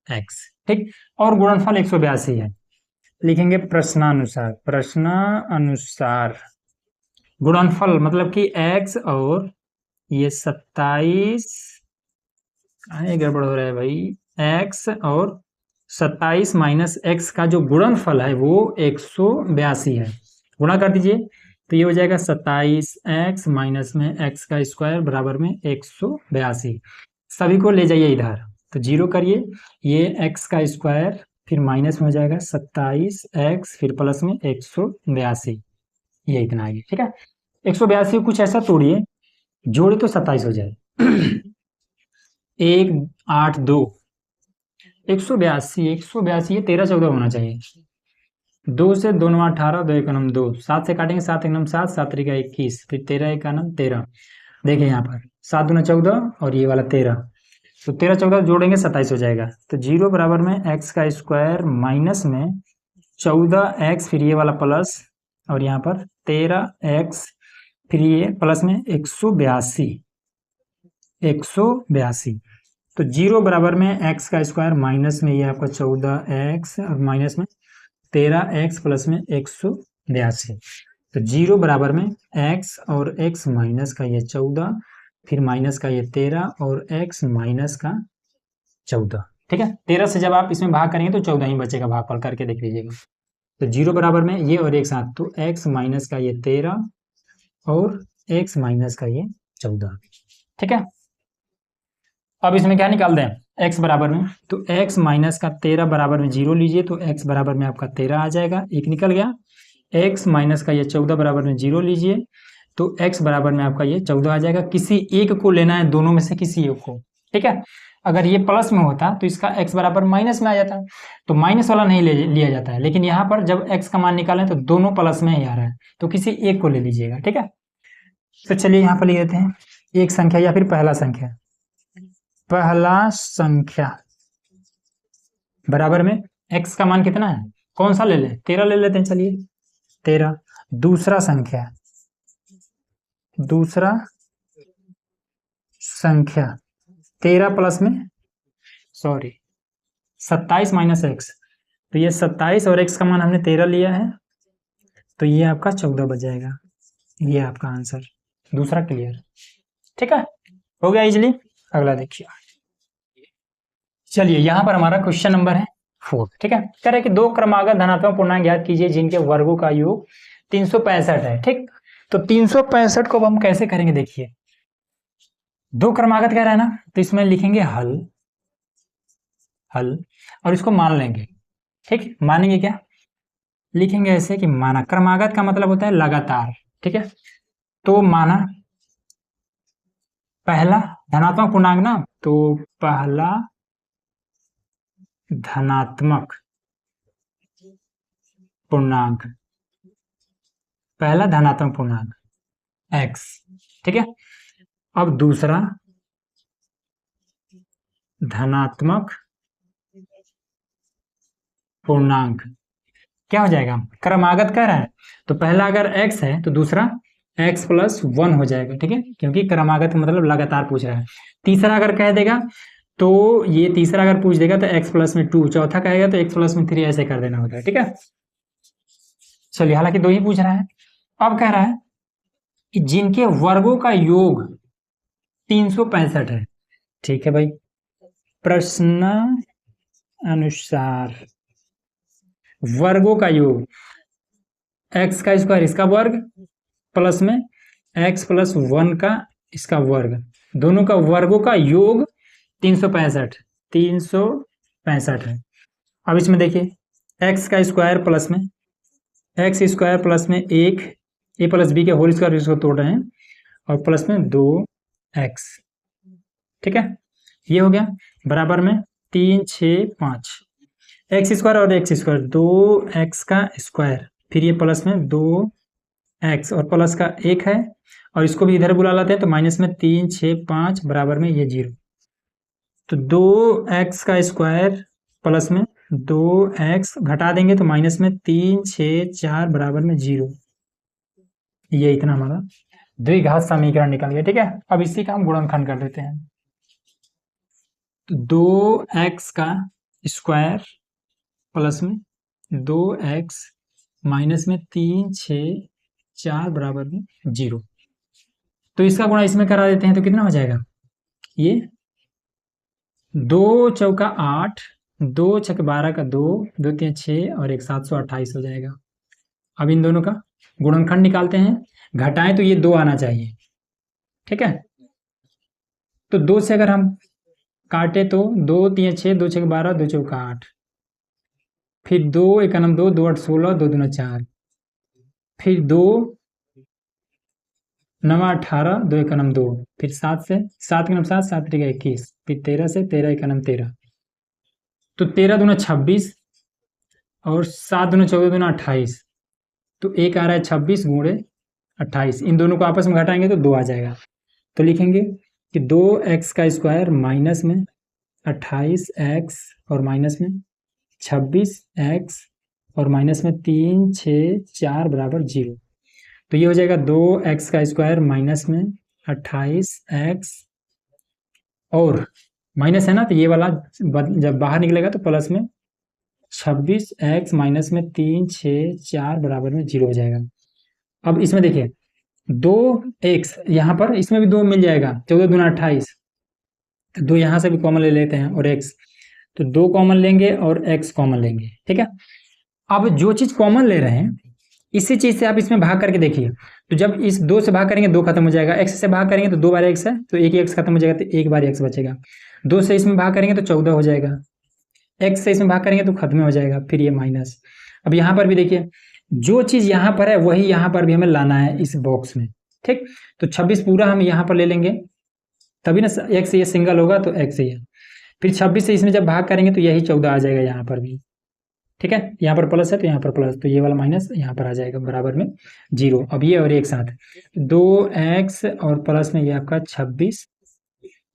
x, ठीक। और गुणनफल 182 है, लिखेंगे प्रश्नानुसार गुणनफल, मतलब कि x और ये 27, गड़बड़ हो रहा है भाई, x और 27 माइनस x का जो गुणनफल है वो 182 है। गुणा कर दीजिए, तो ये हो जाएगा 27x माइनस में x का स्क्वायर बराबर में 182। सभी को ले जाइए इधर, तो जीरो करिए, ये x का स्क्वायर फिर माइनस में हो जाएगा 27x फिर प्लस में 182, ये इतना आएगा, ठीक है। 182 कुछ ऐसा तोड़िए, जोड़े तो 27 हो जाए। 1 8 2 182 ये 13 14 होना चाहिए। 2 से 2 9 18, 2 1 9 2, 7 से काटेंगे, 7 1 9 7, 7 3 21, फिर 13 1 9 13। देखिए यहाँ पर 7 दूना 14 और ये वाला 13, तो 13 14 जोड़ेंगे 27 हो जाएगा। तो जीरो बराबर में x का स्क्वायर माइनस में 14x फिर ये वाला प्लस, और यहाँ पर 13x फिर ये प्लस में 182। तो जीरो बराबर में x का स्क्वायर माइनस में ये आपका 14x और माइनस में 13x प्लस में 182। तो जीरो बराबर में x और x माइनस का ये 14 फिर माइनस का ये 13 और x माइनस का 14, ठीक है। 13 से जब आप इसमें भाग करेंगे तो 14 ही बचेगा, भागफल करके देख लीजिएगा। तो जीरो बराबर में ये और एक साथ, तो x माइनस का ये 13 और x माइनस का ये 14, ठीक है। अब इसमें क्या निकाल दें, x बराबर में, तो x माइनस का 13 बराबर में 0 लीजिए, तो x बराबर में आपका 13 आ जाएगा, एक निकल गया। x माइनस का ये 14 बराबर में 0 लीजिए, तो x बराबर में आपका ये 14 आ जाएगा। किसी एक को लेना है, दोनों में से किसी एक को, ठीक है। अगर ये प्लस में होता तो इसका x बराबर माइनस में आ जाता, तो माइनस वाला नहीं लिया जाता है, लेकिन यहाँ पर जब x का मान निकालें तो दोनों प्लस में ही आ रहा है, तो किसी एक को ले लीजिएगा, ठीक है। तो चलिए यहाँ पर ले लेते हैं एक संख्या या फिर पहला संख्या बराबर में x का मान कितना है, कौन सा ले लें, 13 ले लेते हैं, चलिए 13। दूसरा संख्या 13 प्लस में 27 माइनस एक्स, तो ये 27 और एक्स का मान हमने 13 लिया है, तो ये आपका 14 बच जाएगा। ये आपका आंसर, दूसरा क्लियर। ठीक है, हो गया इजली। अगला देखिए, चलिए यहाँ पर हमारा क्वेश्चन नंबर है 4। ठीक है, कह रहे कि दो क्रमागत धनात्मक पूर्णांक ज्ञात कीजिए जिनके वर्गों का योग 365 है। ठीक, तो 365 को हम कैसे करेंगे, देखिए दो क्रमागत कह रहा है ना, तो इसमें लिखेंगे हल और इसको मान लेंगे। ठीक, मानेंगे क्या, लिखेंगे ऐसे कि माना, क्रमागत का मतलब होता है लगातार। ठीक है, तो माना पहला धनात्मक पूर्णांक ना, तो पहला धनात्मक पूर्णांक x। ठीक है, अब दूसरा धनात्मक पूर्णांक क्या हो जाएगा, क्रमागत कह रहा है तो पहला अगर x है तो दूसरा x प्लस 1 हो जाएगा। ठीक है, क्योंकि क्रमागत मतलब लगातार पूछ रहा है। तीसरा अगर कह देगा तो ये तीसरा अगर पूछ देगा तो x प्लस में 2, चौथा कहेगा तो x प्लस में 3, ऐसे कर देना होता है। ठीक है, चलिए हालांकि दो ही पूछ रहा है। अब कह रहा है कि जिनके वर्गों का योग 365 है। ठीक है भाई, प्रश्न अनुसार वर्गों का योग x का स्क्वायर इसका वर्ग प्लस में x प्लस 1 का इसका वर्ग, दोनों का वर्गों का योग 365 है। अब इसमें देखिए x का स्क्वायर प्लस में x स्क्वायर प्लस में 1 a प्लस b के होल स्क्वायर, इसको तोड़ रहे हैं, और प्लस में 2x। ठीक है, ये हो गया बराबर में 3 6 5 x स्क्वायर और x स्क्वायर 2x का स्क्वायर, फिर ये प्लस में 2x और प्लस का 1 है, और इसको भी इधर बुला लाते हैं तो माइनस में 3 6 5 बराबर में ये 0। तो 2x का स्क्वायर प्लस में 2x घटा देंगे तो माइनस में 3 6 4 बराबर में 0। ये इतना हमारा द्विघात समीकरण निकल गया। ठीक है, अब इसी का हम गुणनखंड कर देते हैं। तो 2x का स्क्वायर प्लस में 2x माइनस में 3 6 4 बराबर में 0, तो इसका गुणा इसमें करा देते हैं तो कितना हो जाएगा, ये 2 चौका 8, 2 छक 12 का 2, 2 3 6 और 1 728 हो जाएगा। अब इन दोनों का गुणनखंड निकालते हैं, घटाएं तो ये 2 आना चाहिए। ठीक है, तो 2 से अगर हम काटे तो 2 3 6, 2 छक 12, 2 चौका 8, फिर 2 1 2, 2 8 16, 2 दूना 4, फिर 2 9 18, 2 1 2, फिर 7 से 7 7 7 21, फिर 13 से 13 1 13, तो 13 दूना 26 और 7 दूना 14 दूना 28, तो एक आ रहा है 26 गुणे 28, इन दोनों को आपस में घटाएंगे तो 2 आ जाएगा। तो लिखेंगे कि 2x का स्क्वायर माइनस में 28x और माइनस में 26x और माइनस में 3 6 4 बराबर 0। तो ये हो जाएगा 2x का स्क्वायर माइनस में 28x और माइनस है ना, तो ये वाला जब बाहर निकलेगा तो प्लस में 26x माइनस में 3 6 4 बराबर में 0 हो जाएगा। अब इसमें देखिए 2x यहाँ पर, इसमें भी 2 मिल जाएगा, 14 दूना 28, तो 2 यहाँ से भी कॉमन ले लेते हैं और x, तो 2 कॉमन लेंगे और x कॉमन लेंगे। ठीक है, अब जो चीज कॉमन ले रहे हैं इसी चीज से आप इसमें भाग करके देखिए, तो जब इस 2 से भाग करेंगे 2 खत्म हो जाएगा, x से भाग करेंगे तो 2 बार x है तो एक x खत्म हो जाएगा, तो एक बार x बचेगा। 2 से इसमें भाग करेंगे तो 14 हो जाएगा, x से इसमें भाग करेंगे तो खत्म हो जाएगा, फिर ये माइनस। अब यहाँ पर भी देखिए जो चीज यहाँ पर है वही यहाँ पर भी हमें लाना है इस बॉक्स में। ठीक, तो 26 पूरा हम यहाँ पर ले लेंगे, तभी ना x से ये सिंगल होगा तो x से ये, फिर 26 से इसमें जब भाग करेंगे तो यही 14 आ जाएगा यहाँ पर भी। ठीक है, यहाँ पर प्लस है तो यहाँ पर प्लस, तो ये वाला माइनस यहाँ पर आ जाएगा बराबर में 0। अब ये और एक साथ 2x और प्लस में ये आपका 26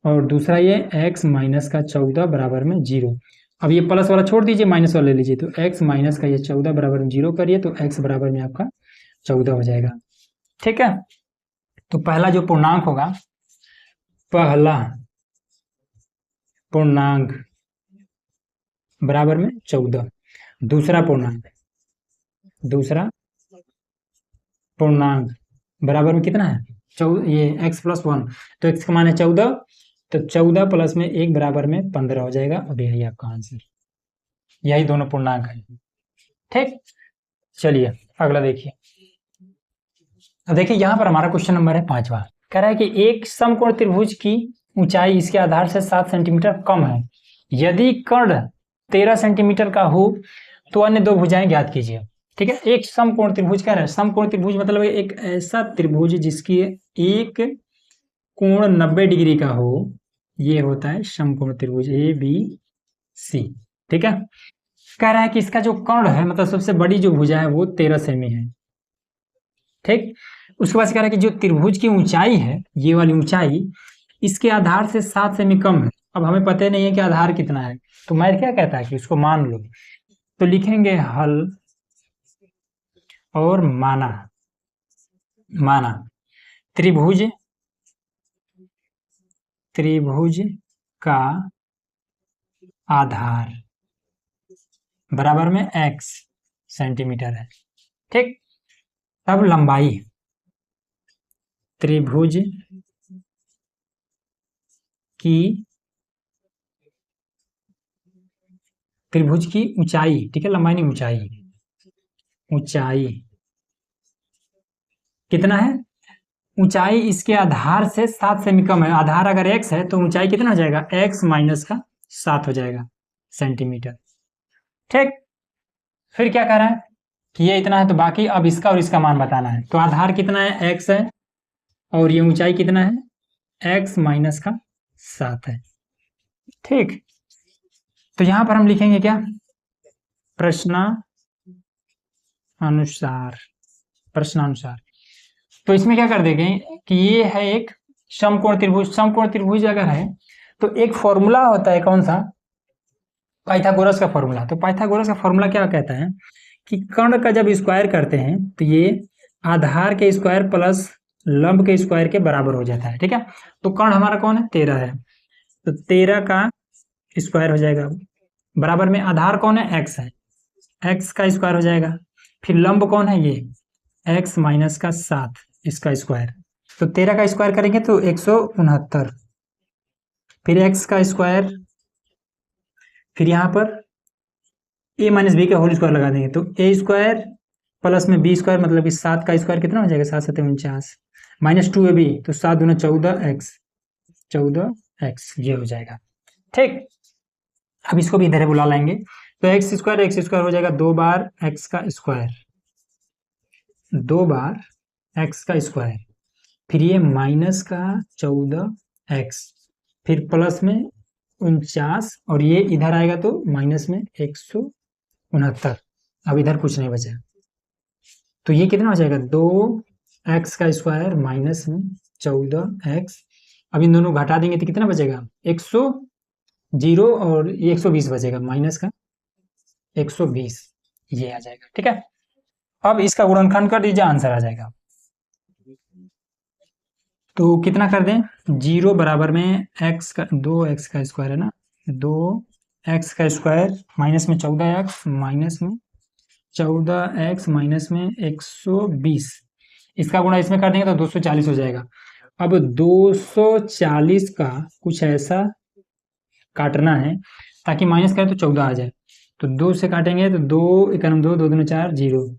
और दूसरा ये x माइनस का 14 बराबर में 0। अब ये प्लस वाला छोड़ दीजिए, माइनस वाला ले लीजिए, तो x माइनस का ये 14 बराबर में 0 करिए तो x बराबर में आपका 14 हो जाएगा। ठीक है, तो पहला जो पूर्णांक होगा, पहला पूर्णांक बराबर में 14, दूसरा पूर्णांक बराबर में कितना है, ये x+1, तो x का मान है 14, तो 14 प्लस में 1 बराबर में 15 हो जाएगा। अब यही आपका आंसर, यही दोनों पूर्णांक है। ठीक, चलिए अगला देखिए। अब देखिए यहाँ पर हमारा क्वेश्चन नंबर है 5वां, कह रहा है कि एक समकोण त्रिभुज की ऊंचाई इसके आधार से 7 सेंटीमीटर कम है, यदि कर्ण 13 सेंटीमीटर का हो तो अन्य दो भुजाएं ज्ञात कीजिए। ठीक है, एक समकोण त्रिभुज कह रहा है, समकोण त्रिभुज मतलब एक ऐसा त्रिभुज जिसकी एक कोण 90 डिग्री का हो, ये होता है समकोण त्रिभुज ABC। ठीक है, कह रहा है कि इसका जो कर्ण है, मतलब सबसे बड़ी जो भुजा है वो 13 सेमी है। ठीक, उसके बाद कह रहा है कि जो त्रिभुज की ऊंचाई है, ये वाली ऊंचाई इसके आधार से 7 सेमी कम है। अब हमें पता नहीं है कि आधार कितना है, तो मैथ क्या कहता है कि उसको मान लो, तो लिखेंगे हल और माना त्रिभुज का आधार बराबर में x सेंटीमीटर है। ठीक, तब लंबाई त्रिभुज की ऊंचाई, ठीक है, लंबाई नहीं ऊंचाई कितना है, ऊंचाई इसके आधार से 7 सेमी कम है। आधार अगर x है तो ऊंचाई कितना हो जाएगा, x माइनस का 7 हो जाएगा सेंटीमीटर। ठीक, फिर क्या कह रहा है कि ये इतना है, तो बाकी अब इसका और इसका मान बताना है। तो आधार कितना है, x है, और ये ऊंचाई कितना है, x माइनस का 7 है। ठीक, तो यहां पर हम लिखेंगे क्या, प्रश्नानुसार। तो इसमें क्या कर देंगे कि ये है एक समकोण त्रिभुज अगर है तो एक फॉर्मूला होता है, कौन सा, पाइथागोरस का फॉर्मूला। तो पाइथागोरस का फॉर्मूला क्या कहता है कि कर्ण का जब स्क्वायर करते हैं तो ये आधार के स्क्वायर प्लस लंब के स्क्वायर के बराबर हो जाता है। ठीक है, तो कर्ण हमारा कौन है, 13 है, तो 13 का स्क्वायर हो जाएगा, बराबर में आधार कौन है, x है, x का स्क्वायर हो जाएगा, फिर लंब कौन है, ये x माइनस का 7, इसका स्क्वायर, तो 13 का स्क्वायर करेंगे तो 169, फिर x का स्क्वायर, फिर यहाँ पर a माइनस बी का होल स्क्वायर लगा देंगे, तो a स्क्वायर प्लस में b स्क्वायर, मतलब कि 7 का स्क्वायर कितना हो जाएगा, 7 7 49, माइनस 2ab, तो 7 दूना 14x, ये हो जाएगा। ठीक, अब इसको भी इधर बुला लाएंगे, तो x स्क्वायर हो जाएगा 2 बार x का स्क्वायर, फिर ये माइनस का 14x, फिर प्लस में 49, और ये इधर आएगा तो माइनस में 169। अब इधर कुछ नहीं बचा, तो ये कितना हो जाएगा, 2x का स्क्वायर माइनस में 14x। अब इन दोनों घटा देंगे तो कितना बचेगा, 100 और ये 120 बचेगा, माइनस का 120, ये आ जाएगा। ठीक है, अब इसका गुणनखंड कर दीजिए, आंसर आ जाएगा। तो कितना कर दें, 0 बराबर में x का 2x का स्क्वायर है ना, 2x का स्क्वायर माइनस में 14x माइनस में 120, इसका गुणा इसमें कर देंगे तो 240 हो जाएगा। अब 240 का कुछ ऐसा काटना है ताकि माइनस करें तो 14 आ जाए, तो 2 से काटेंगे तो 2 1 2 2 2 4 0,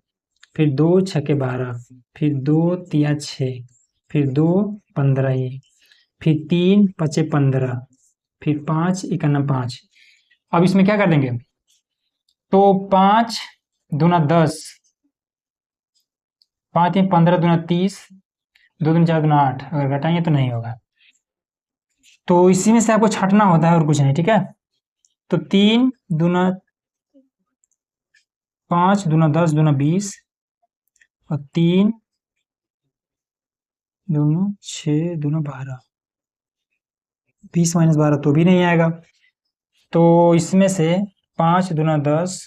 फिर 2 6 12, फिर 2 3 6, फिर 2 15 ये, फिर 3 5 15, फिर 5 1 5। अब इसमें क्या कर देंगे, तो 5 दूना 10, 5 15 दूना 30, 2 दूना 4 दूना 8, अगर घटाएंगे तो नहीं होगा, तो इसी में से आपको छांटना होता है और कुछ नहीं। ठीक है, तो 3 दूना 5 दूना 10 दूना 20, और 3 दूना 6 दूना 12, 20 माइनस 12 तो भी नहीं आएगा, तो इसमें से 5 दूना 10,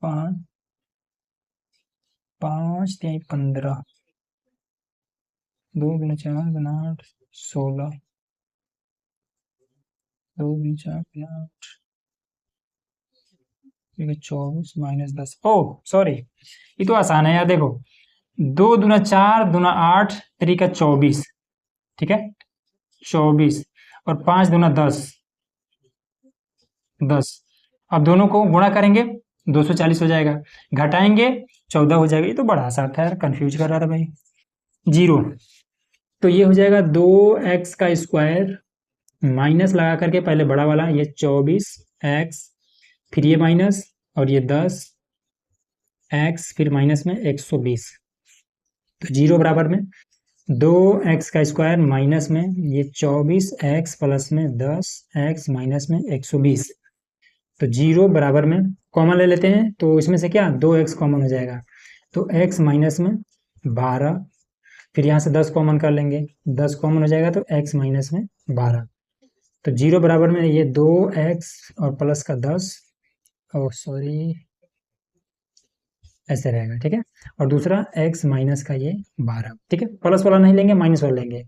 5 5 3 15, 2 गुना 4 गुना 8 16, 2 गुना 4 गुना 8 24 माइनस 10। ओह सॉरी, ये तो आसान है यार। देखो 2 दूना 4 दूना 8 3 का 24, ठीक है 24, और 5 दूना 10 10। अब दोनों को गुणा करेंगे 240 हो जाएगा, घटाएंगे 14 हो जाएगा। ये तो बड़ा आसान था यार, कंफ्यूज कर रहा था भाई। 0, तो ये हो जाएगा 2x का स्क्वायर, माइनस लगा करके पहले बड़ा वाला ये 24x, फिर ये माइनस और ये 10x, फिर माइनस में 120। तो 0 बराबर में 2x का स्क्वायर माइनस में ये 24x प्लस में 10x माइनस में 120। तो 0 बराबर में कॉमन ले लेते हैं, तो इसमें से क्या 2x कॉमन हो जाएगा, तो x माइनस में 12, फिर यहाँ से 10 कॉमन कर लेंगे, 10 कॉमन हो जाएगा तो x माइनस में 12। तो 0 बराबर में ये 2x और प्लस का 10, ओह सॉरी ऐसे रहेगा, ठीक है। और दूसरा x माइनस का ये 12, ठीक है, प्लस वाला नहीं लेंगे माइनस वाला लेंगे।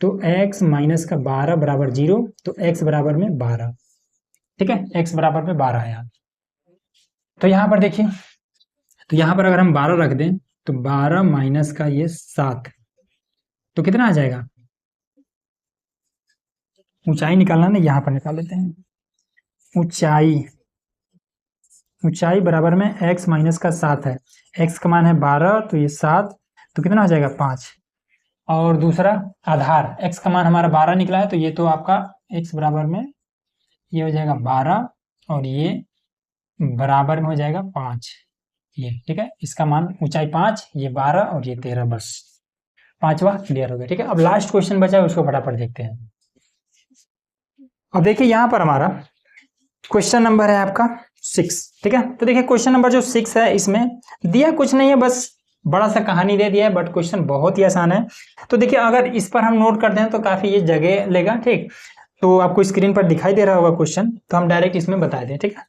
तो x माइनस का 12 बराबर 0, तो x बराबर में 12, ठीक है, x बराबर में 12 है यहाँ। तो यहाँ पर देखिए, तो यहाँ पर अगर हम 12 रख दें तो 12 माइनस का ये 7, तो कितना आ जाएगा, ऊंचाई निकालना ना, यहाँ पर निकाल लेते हैं। ऊंचाई बराबर में x माइनस का 7 है, x का मान है 12, तो ये 7, तो कितना हो जाएगा 5। और दूसरा आधार, x का मान हमारा 12 निकला है, तो ये तो आपका x बराबर में ये हो जाएगा 12 और ये बराबर में हो जाएगा 5, ये ठीक है। इसका मान ऊंचाई 5, ये 12 और ये 13, बस 5वां क्लियर हो गया, ठीक है। अब लास्ट क्वेश्चन बचा है, उसको फटाफट देखते हैं। अब देखिए यहाँ पर हमारा क्वेश्चन नंबर है आपका 6, ठीक है। तो देखिए क्वेश्चन नंबर जो 6 है, इसमें दिया कुछ नहीं है, बस बड़ा सा कहानी दे दिया है, बट क्वेश्चन बहुत ही आसान है। तो देखिए अगर इस पर हम नोट करते हैं तो काफी ये जगह लेगा, ठीक। तो आपको स्क्रीन पर दिखाई दे रहा होगा क्वेश्चन, तो हम डायरेक्ट इसमें बता दें, ठीक है।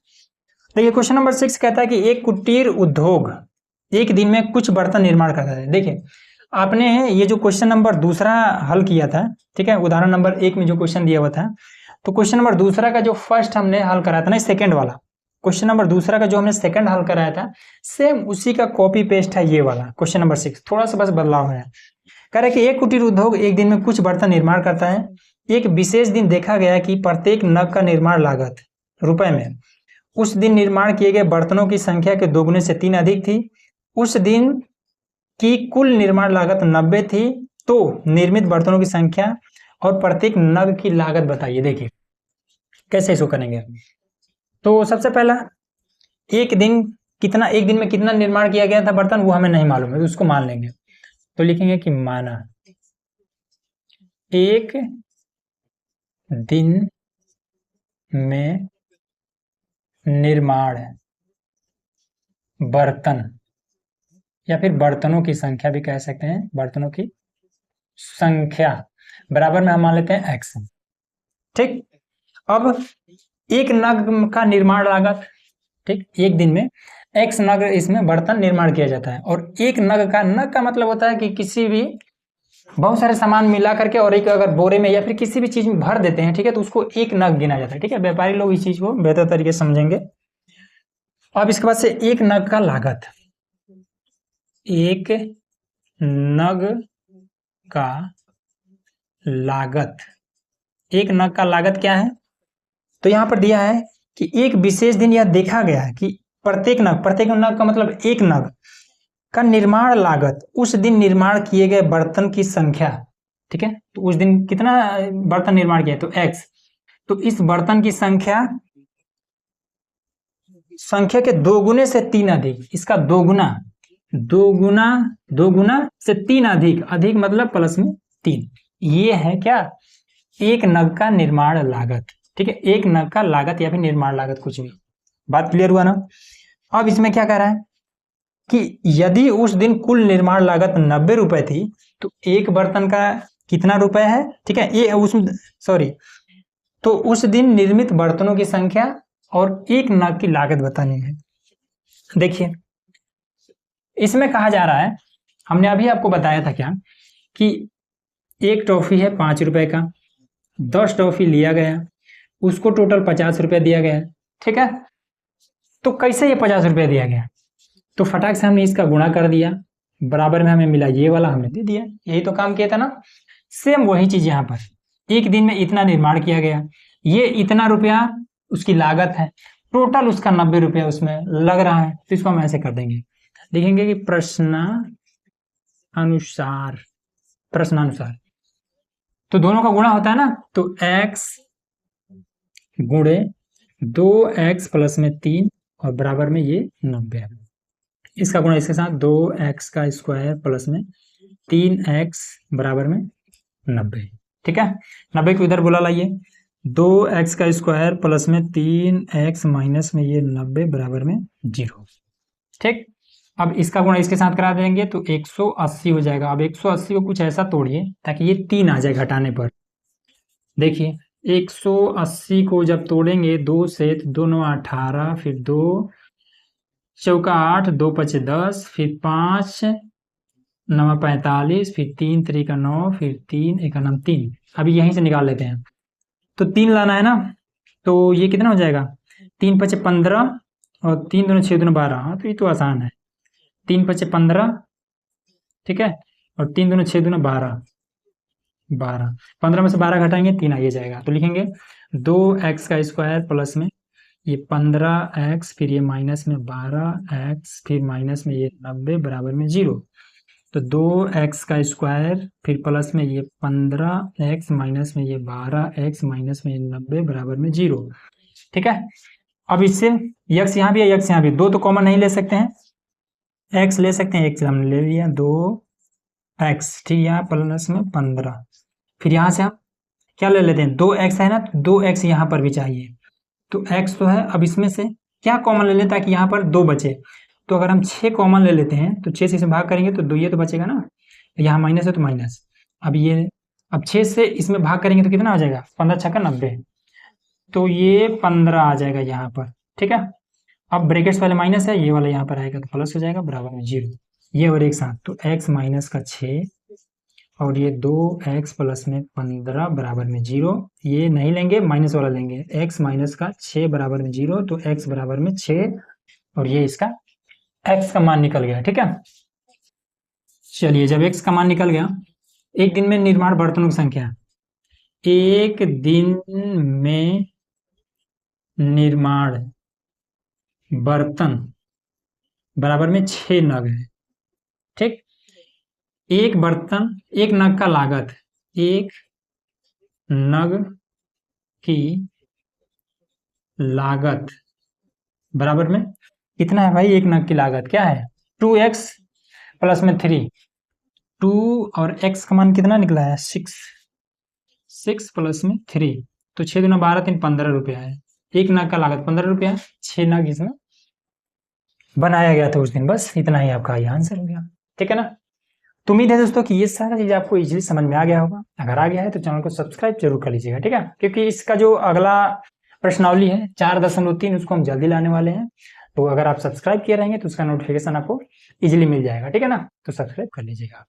देखिए क्वेश्चन नंबर 6 कहता है कि एक कुटीर उद्योग एक दिन में कुछ बर्तन निर्माण करता है। देखिए आपने ये जो क्वेश्चन नंबर दूसरा हल किया था, ठीक है, उदाहरण नंबर 1 में जो क्वेश्चन दिया हुआ था, तो क्वेश्चन नंबर दूसरा का जो फर्स्ट हमने हल कराया था ना, सेकंड वाला क्वेश्चन नंबर दूसरा का जो हमने सेकंड हल कराया था, सेम उसी का कॉपी पेस्ट है ये वाला क्वेश्चन नंबर 6, थोड़ा सा बस बदलाव है। कह रहा है कि एक कुटीर उद्योग एक दिन में कुछ बर्तन निर्माण करता है। एक विशेष दिन देखा गया कि प्रत्येक नग का निर्माण लागत रुपए में उस दिन निर्माण किए गए बर्तनों की संख्या के 2 गुने से 3 अधिक थी। उस दिन की कुल निर्माण लागत 90 थी। तो निर्मित बर्तनों की संख्या और प्रत्येक नग की लागत बताइए। देखिए कैसे इसको करेंगे। तो सबसे पहला एक दिन में कितना निर्माण किया गया था बर्तन, वो हमें नहीं मालूम है, तो उसको मान लेंगे। तो लिखेंगे कि माना एक दिन में निर्माण बर्तन, या फिर बर्तनों की संख्या भी कह सकते हैं, बर्तनों की संख्या बराबर में हम मान लेते हैं x, ठीक। अब एक नग का निर्माण लागत, ठीक, एक दिन में x नग इसमें बर्तन निर्माण किया जाता है। और एक नग का मतलब होता है कि किसी भी बहुत सारे सामान मिला करके और एक अगर बोरे में या फिर किसी भी चीज में भर देते हैं, ठीक है, तो उसको एक नग गिना जाता है, ठीक है। व्यापारी लोग इस चीज को बेहतर तरीके से समझेंगे। अब इसके बाद से एक नग का लागत, एक नग का लागत, एक नग का लागत क्या है, तो यहां पर दिया है कि एक विशेष दिन यह देखा गया है कि प्रत्येक नग का मतलब एक नग का निर्माण लागत उस दिन निर्माण किए गए बर्तन की संख्या, ठीक है। तो उस दिन कितना बर्तन निर्माण किया, तो x, तो इस बर्तन की संख्या के 2 गुने से 3 अधिक, इसका 2 गुना से 3 अधिक मतलब प्लस में 3, ये है क्या, एक नग का निर्माण लागत, ठीक है। एक नग का लागत या फिर निर्माण लागत, कुछ भी। बात क्लियर हुआ ना। अब इसमें क्या कह रहा है कि यदि उस दिन कुल निर्माण लागत 90 रुपए थी, तो एक बर्तन का कितना रुपए है, ठीक है, ये उसमें सॉरी, तो उस दिन निर्मित बर्तनों की संख्या और एक नग की लागत बतानी है। देखिए इसमें कहा जा रहा है, हमने अभी आपको बताया था क्या कि एक टॉफी है 5 रुपए का, 10 टॉफी लिया गया, उसको टोटल 50 रुपए दिया गया, ठीक है। तो कैसे ये 50 रुपए दिया गया, तो फटाक से हमने इसका गुणा कर दिया, बराबर में हमें मिला ये वाला, हमने दे दिया, यही तो काम किया था ना। सेम वही चीज यहाँ पर, एक दिन में इतना निर्माण किया गया, ये इतना रुपया उसकी लागत है, टोटल उसका 90 रुपया उसमें लग रहा है। तो इसको हम ऐसे कर देंगे, लिखेंगे कि प्रश्नानुसार, प्रश्नानुसार। तो दोनों का गुणा होता है ना, तो x गुणे 2x प्लस में 3 और बराबर में ये 90 है। इसका गुणा इसके साथ 2x का स्क्वायर प्लस में 3x बराबर में 90, ठीक है। 90 को इधर बुला लाइए, 2x का स्क्वायर प्लस में 3x माइनस में ये 90 बराबर में 0, ठीक। अब इसका गुणा इसके साथ करा देंगे तो 180 हो जाएगा। अब 180 को कुछ ऐसा तोड़िए ताकि ये 3 आ जाए घटाने पर। देखिए 180 को जब तोड़ेंगे 2 से, तो 2 9 18, फिर 2 चौका 8, 2 5 10, फिर 5 9 45, फिर 3 3 9, फिर 3 1 3। अभी यहीं से निकाल लेते हैं, तो 3 लाना है ना, तो ये कितना हो जाएगा, 3 5 15 और 3 दूनी 6 दूनी 12। हाँ तो ये तो आसान है, 3 5 15, ठीक है, और 3 दूनी 6 दूनी 12, 15 में से 12 घटाएंगे 3 आ ही जाएगा। तो लिखेंगे 2x का स्क्वायर प्लस में ये 15x, फिर ये माइनस में 12x, फिर माइनस में ये 90 बराबर में 0। तो 2x का स्क्वायर फिर प्लस में ये 15x माइनस में ये 12x माइनस में ये 90 बराबर में 0, ठीक है। अब इससे x यहाँ भी है, x यहाँ भी, दो तो कॉमन नहीं ले सकते हैं, x ले सकते हैं, x हमने ले लिया 2x, ठीक, यहाँ प्लस में 15, फिर यहाँ से हम क्या ले लेते हैं, 2x है ना, तो 2x यहाँ पर भी चाहिए, तो x तो है। अब इसमें से क्या कॉमन ले लें ताकि यहाँ पर 2 बचे, तो अगर हम 6 कॉमन ले लेते हैं तो 6 से इसमें भाग करेंगे तो 2 ये तो बचेगा ना, यहाँ माइनस है तो माइनस। अब ये, अब 6 से इसमें भाग करेंगे तो कितना आ जाएगा, 15 छक्का 90, तो ये 15 आ जाएगा यहाँ पर, ठीक है। अब ब्रैकेट्स वाले माइनस है, ये वाला यहाँ पर आएगा तो प्लस हो जाएगा बराबर में 0, ये और एक साथ, तो x माइनस का 6 और ये 2x प्लस में 15 बराबर में 0, ये नहीं लेंगे माइनस वाला लेंगे, x माइनस का 6 बराबर में 0, तो x बराबर में 6 और ये इसका x का मान निकल गया, ठीक है। चलिए जब x का मान निकल गया, एक दिन में निर्माण बर्तनों की संख्या, एक दिन में निर्माण बर्तन बराबर में 6 नग है, ठीक। एक बर्तन, एक नग का लागत, एक नग की लागत बराबर में कितना है भाई, एक नग की लागत क्या है 2x प्लस में 3, 2 और x का मान कितना निकला है 6, 6 प्लस में 3, तो 6 दूना 12 3 15 रुपया है, एक नग का लागत 15 रुपया, 6 नग इसमें बनाया गया था उस दिन। बस इतना ही आपका ये आंसर हो गया, ठीक है ना। तो उम्मीद है दोस्तों कि ये सारा चीज आपको इजीली समझ में आ गया होगा। अगर आ गया है तो चैनल को सब्सक्राइब जरूर कर लीजिएगा, ठीक है, क्योंकि इसका जो अगला प्रश्नावली है 4.3 उसको हम जल्दी लाने वाले हैं, तो अगर आप सब्सक्राइब किए रहेंगे तो उसका नोटिफिकेशन आपको इजीली मिल जाएगा, ठीक है ना, तो सब्सक्राइब कर लीजिएगा।